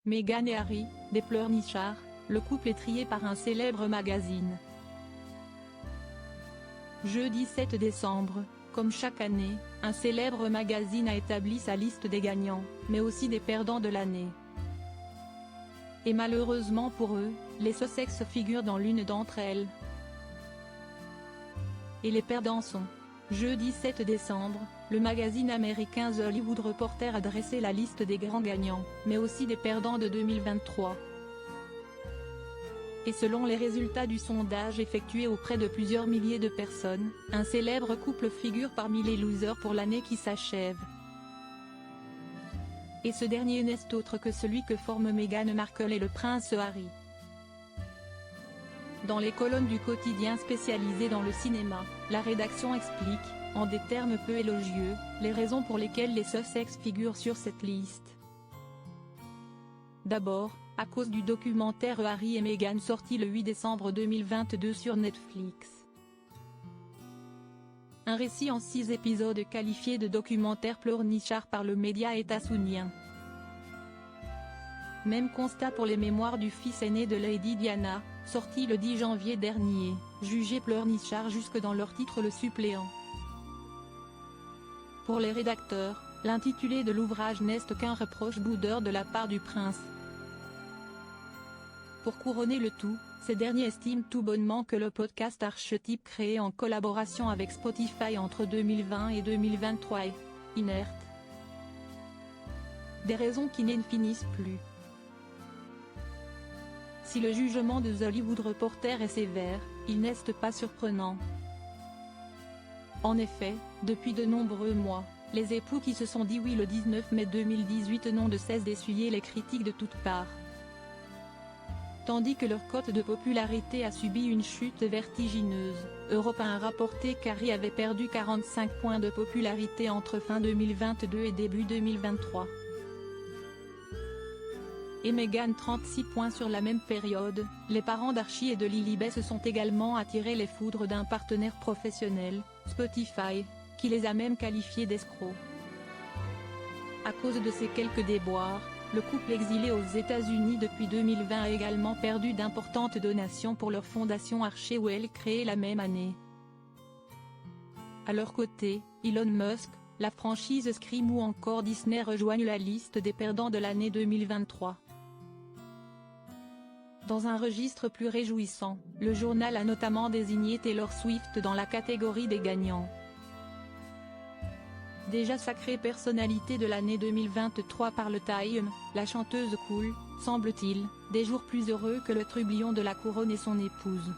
Meghan et Harry, des pleurnichards, le couple étrié par un célèbre magazine. Jeudi 7 décembre, comme chaque année, un célèbre magazine a établi sa liste des gagnants, mais aussi des perdants de l'année. Et malheureusement pour eux, les Sussex figurent dans l'une d'entre elles. Et les perdants sont. Jeudi 7 décembre, le magazine américain The Hollywood Reporter a dressé la liste des grands gagnants, mais aussi des perdants de 2023. Et selon les résultats du sondage effectué auprès de plusieurs milliers de personnes, un célèbre couple figure parmi les losers pour l'année qui s'achève. Et ce dernier n'est autre que celui que forment Meghan Markle et le prince Harry. Dans les colonnes du quotidien spécialisé dans le cinéma, la rédaction explique, en des termes peu élogieux, les raisons pour lesquelles les Sussex figurent sur cette liste. D'abord, à cause du documentaire Harry et Meghan sorti le 8 décembre 2022 sur Netflix. Un récit en 6 épisodes qualifié de documentaire pleurnichard par le média états-unien. Même constat pour les mémoires du fils aîné de Lady Diana, sorti le 10 janvier dernier, jugé pleurnichard jusque dans leur titre le suppléant. Pour les rédacteurs, l'intitulé de l'ouvrage n'est qu'un reproche boudeur de la part du prince. Pour couronner le tout, ces derniers estiment tout bonnement que le podcast Archetype créé en collaboration avec Spotify entre 2020 et 2023 est inerte. Des raisons qui n'en finissent plus. Si le jugement de The Hollywood Reporter est sévère, il n'est pas surprenant. En effet, depuis de nombreux mois, les époux qui se sont dit oui le 19 mai 2018 n'ont de cesse d'essuyer les critiques de toutes parts. Tandis que leur cote de popularité a subi une chute vertigineuse, Europe 1 a rapporté qu'Harry avait perdu 45 points de popularité entre fin 2022 et début 2023. Et Meghan 36 points sur la même période. Les parents d'Archie et de Lilibet se sont également attirés les foudres d'un partenaire professionnel, Spotify, qui les a même qualifiés d'escrocs. À cause de ces quelques déboires, le couple exilé aux États-Unis depuis 2020 a également perdu d'importantes donations pour leur fondation Archewell créée la même année. À leur côté, Elon Musk, la franchise Scream ou encore Disney rejoignent la liste des perdants de l'année 2023. Dans un registre plus réjouissant, le journal a notamment désigné Taylor Swift dans la catégorie des gagnants. Déjà sacrée personnalité de l'année 2023 par le Time, la chanteuse coule, semble-t-il, des jours plus heureux que le trublion de la couronne et son épouse.